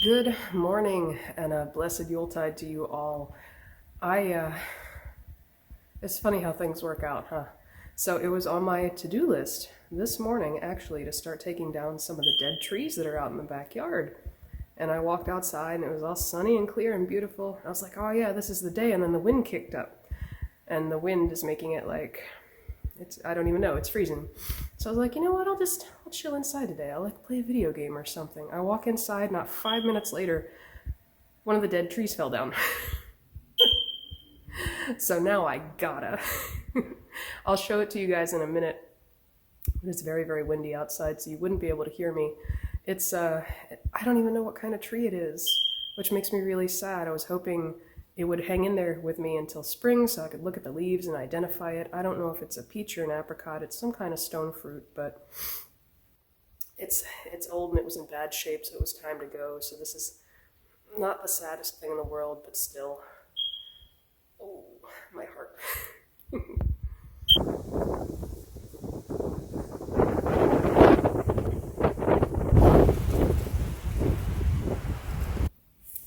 Good morning and a blessed Yuletide to you all. It's funny how things work out, huh? So it was on my to-do list this morning, actually, to start taking down some of the dead trees that are out in the backyard. And I walked outside and it was all sunny and clear and beautiful. I was like, oh yeah, this is the day. And then the wind kicked up. And the wind is making it like, I don't even know, it's freezing. So I was like, you know what, I'll chill inside today. I'll like play a video game or something. I walk inside, not 5 minutes later, one of the dead trees fell down. So now I gotta. I'll show it to you guys in a minute. It's very, very windy outside, so you wouldn't be able to hear me. I don't even know what kind of tree it is, which makes me really sad. I was hoping it would hang in there with me until spring so I could look at the leaves and identify it. I don't know if it's a peach or an apricot. It's some kind of stone fruit, but it's old and it was in bad shape, so it was time to go. So this is not the saddest thing in the world, but still. Oh, my heart.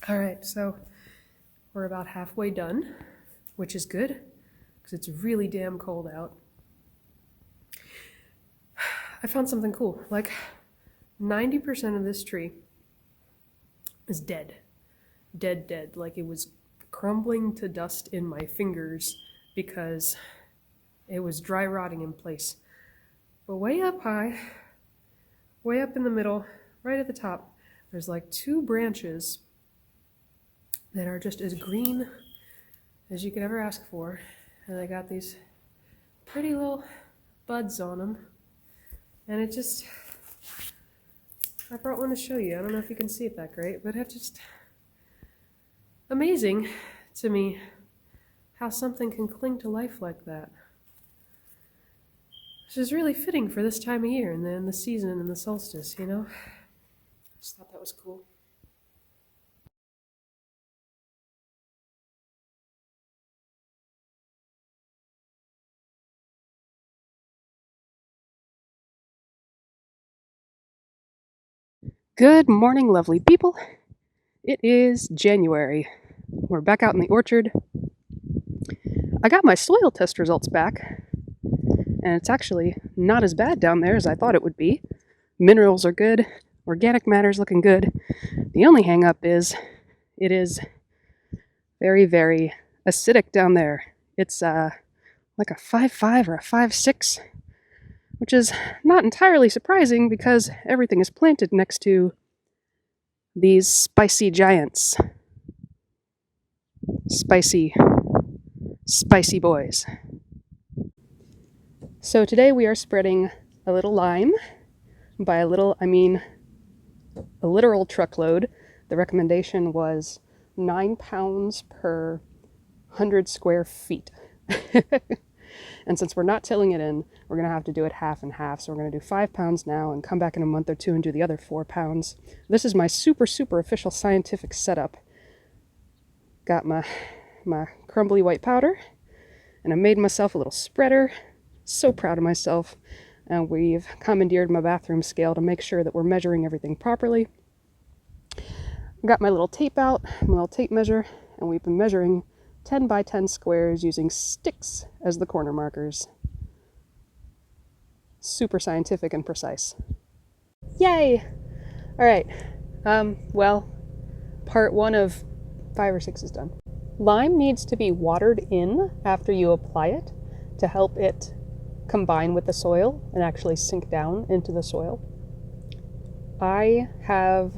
All right, so we're about halfway done, which is good because it's really damn cold out. I found something cool. Like 90% of this tree is dead. Dead. Like it was crumbling to dust in my fingers because it was dry rotting in place. But way up high, way up in the middle, right at the top, there's like two branches that are just as green as you could ever ask for. And they got these pretty little buds on them. And I brought one to show you. I don't know if you can see it that great, but it's just amazing to me how something can cling to life like that. Which is really fitting for this time of year and then the season and the solstice, you know? Just thought that was cool. Good morning, lovely people. It is January. We're back out in the orchard. I got my soil test results back, and it's actually not as bad down there as I thought it would be. Minerals are good, organic matter's looking good. The only hang up is it is very, very acidic down there. It's like a 5.5 or a 5.6, which is not entirely surprising because everything is planted next to these spicy giants. Spicy boys. So today we are spreading a little lime. By a little, I mean a literal truckload. The recommendation was 9 pounds per 100 square feet. And since we're not tilling it in, we're going to have to do it half and half. So we're going to do 5 pounds now and come back in a month or two and do the other 4 pounds. This is my super official scientific setup. Got my crumbly white powder, and I made myself a little spreader. So proud of myself. And we've commandeered my bathroom scale to make sure that we're measuring everything properly. I got my little tape out, my little tape measure, and we've been measuring 10 by 10 squares using sticks as the corner markers. Super scientific and precise. Yay! All right. Well, part 1 of 5 or 6 is done. Lime needs to be watered in after you apply it to help it combine with the soil and actually sink down into the soil. I have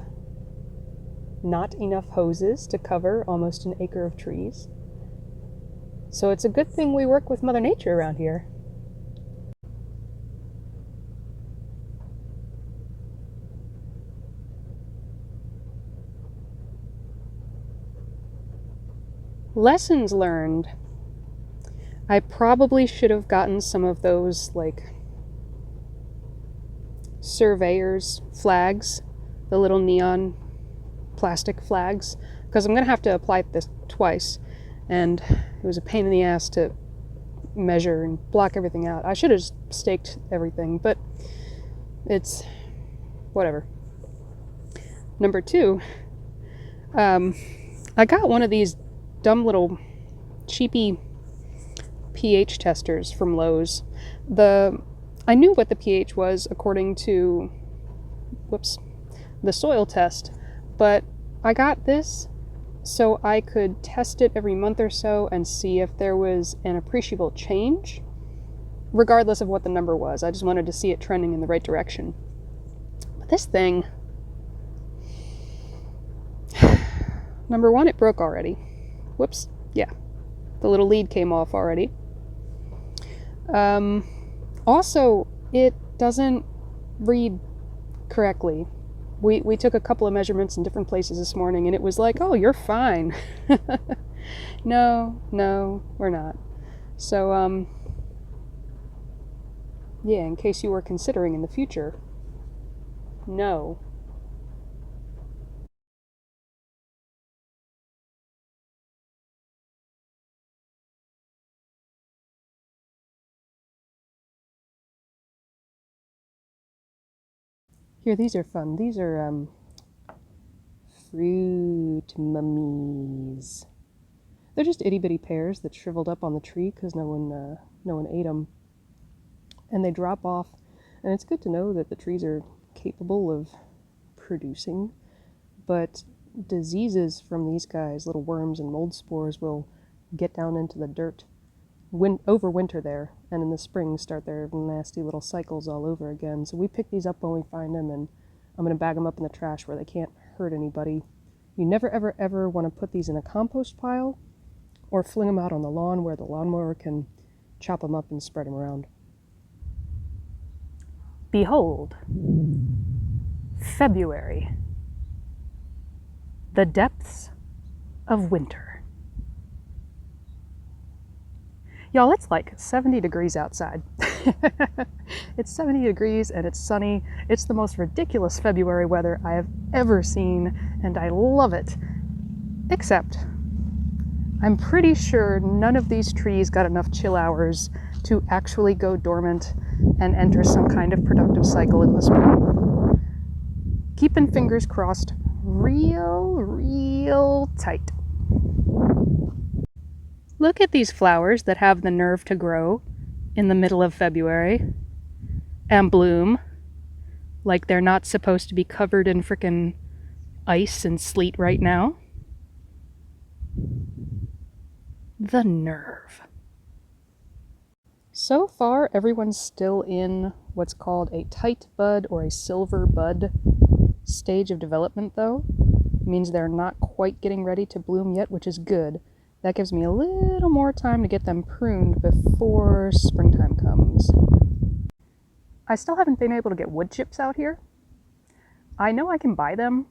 not enough hoses to cover almost an acre of trees. So it's a good thing we work with Mother Nature around here. Lessons learned. I probably should have gotten some of those, like, surveyor's flags, the little neon plastic flags, because I'm going to have to apply this twice, and it was a pain in the ass to measure and block everything out. I should have just staked everything, but it's whatever. Number 2, I got one of these dumb little cheapy pH testers from Lowe's. I knew what the pH was according to, the soil test, but I got this so I could test it every month or so and see if there was an appreciable change, regardless of what the number was. I just wanted to see it trending in the right direction. But this thing, number one, it broke already. Whoops. Yeah. The little lead came off already. Also, it doesn't read correctly. We took a couple of measurements in different places this morning, and it was like, oh, you're fine. No, we're not. So, yeah, in case you were considering in the future, no. Here, these are fun. These are, fruit mummies. They're just itty-bitty pears that shriveled up on the tree because no one ate them. And they drop off, and it's good to know that the trees are capable of producing, but diseases from these guys, little worms and mold spores, will get down into the dirt, overwinter there, and in the spring start their nasty little cycles all over again. So we pick these up when we find them, and I'm going to bag them up in the trash where they can't hurt anybody. You never, ever, ever want to put these in a compost pile or fling them out on the lawn where the lawnmower can chop them up and spread them around. Behold, February, the depths of winter. Y'all, it's like 70 degrees outside. It's 70 degrees and it's sunny. It's the most ridiculous February weather I have ever seen, and I love it. Except, I'm pretty sure none of these trees got enough chill hours to actually go dormant and enter some kind of productive cycle in the spring. Keeping fingers crossed real tight. Look at these flowers that have the nerve to grow in the middle of February and bloom like they're not supposed to be covered in frickin' ice and sleet right now. The nerve. So far, everyone's still in what's called a tight bud or a silver bud stage of development, though. It means they're not quite getting ready to bloom yet, which is good. That gives me a little more time to get them pruned before springtime comes. I still haven't been able to get wood chips out here. I know I can buy them,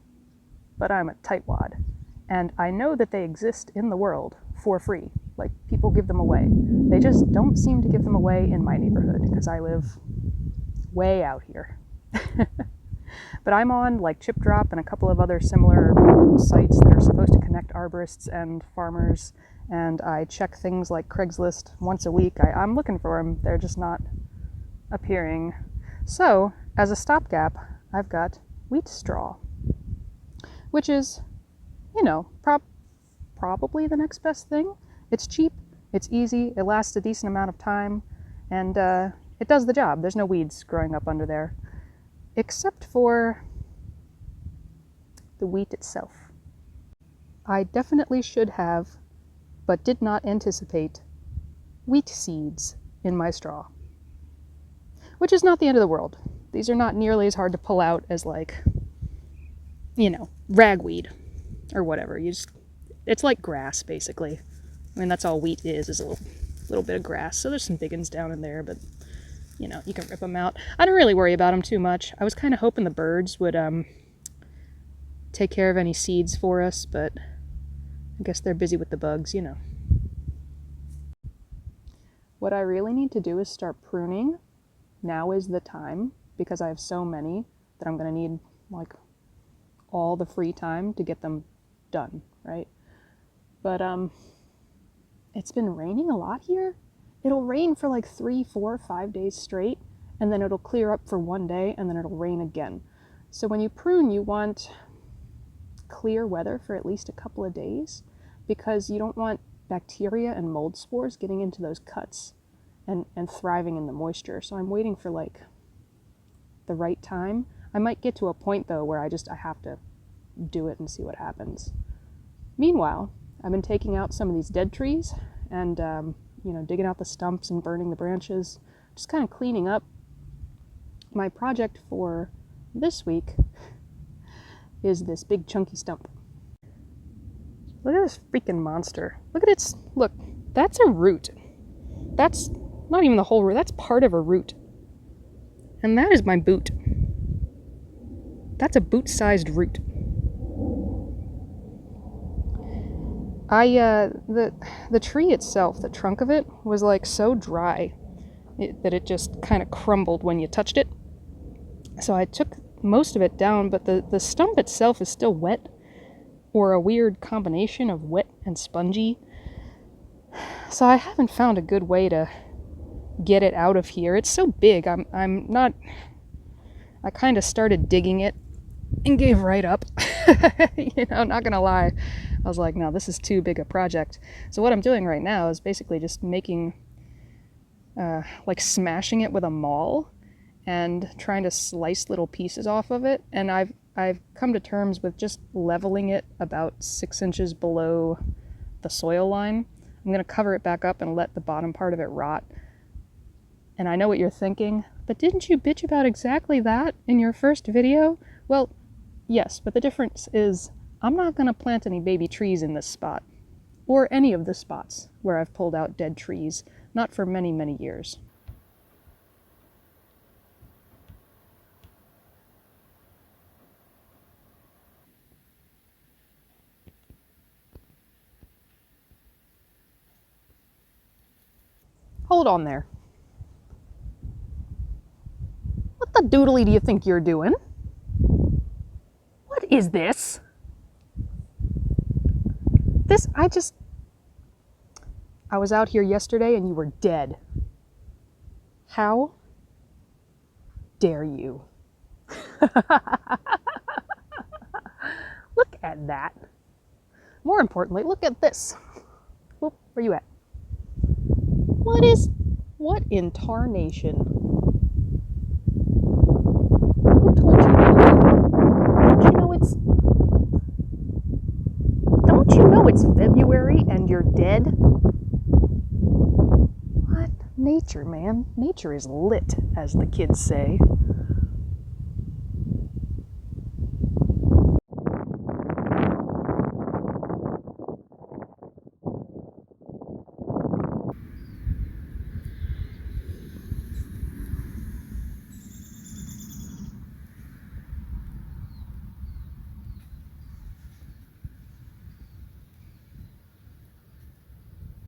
but I'm a tightwad. And I know that they exist in the world for free. Like, people give them away. They just don't seem to give them away in my neighborhood because I live way out here. But I'm on like Chip Drop and a couple of other similar sites that are supposed to connect arborists and farmers, and I check things like Craigslist once a week. I'm looking for them. They're just not appearing. So, as a stopgap, I've got wheat straw, which is, probably the next best thing. It's cheap, it's easy, it lasts a decent amount of time, and it does the job. There's no weeds growing up under there, except for the wheat itself. I definitely should have, but did not anticipate, wheat seeds in my straw, which is not the end of the world. These are not nearly as hard to pull out as, like, ragweed or whatever. It's like grass, basically. I mean, that's all wheat is a little bit of grass. So there's some big ones down in there, but you can rip them out. I don't really worry about them too much. I was kind of hoping the birds would take care of any seeds for us, but I guess they're busy with the bugs, What I really need to do is start pruning. Now is the time, because I have so many that I'm going to need, like, all the free time to get them done, right? But it's been raining a lot here. It'll rain for like 3, 4, 5 days straight, and then it'll clear up for one day, and then it'll rain again. So when you prune, you want clear weather for at least a couple of days, because you don't want bacteria and mold spores getting into those cuts and thriving in the moisture. So I'm waiting for like the right time. I might get to a point though where I have to do it and see what happens. Meanwhile, I've been taking out some of these dead trees and digging out the stumps and burning the branches, just kind of cleaning up. My project for this week is this big chunky stump. Look at this freaking monster. Look at its, look, that's a root. That's not even the whole root, that's part of a root. And that is my boot. That's a boot-sized root. The tree itself, the trunk of it, was like so dry that it just kind of crumbled when you touched it. So I took most of it down, but the stump itself is still wet, or a weird combination of wet and spongy. So I haven't found a good way to get it out of here. It's so big. I kind of started digging it and gave right up. Not gonna lie. I was like, no, this is too big a project. So what I'm doing right now is basically just making, smashing it with a maul and trying to slice little pieces off of it. And I've come to terms with just leveling it about 6 inches below the soil line. I'm gonna cover it back up and let the bottom part of it rot. And I know what you're thinking, but didn't you bitch about exactly that in your first video? Well, yes, but the difference is I'm not going to plant any baby trees in this spot, or any of the spots where I've pulled out dead trees, not for many, many years. Hold on there. What the doodly do you think you're doing? What is this? I was out here yesterday and you were dead. How dare you? Look at that. More importantly, look at this. Whoop, where you at? What in tarnation? Who told you Don't you know it's February and you're dead? What? Nature, man. Nature is lit, as the kids say.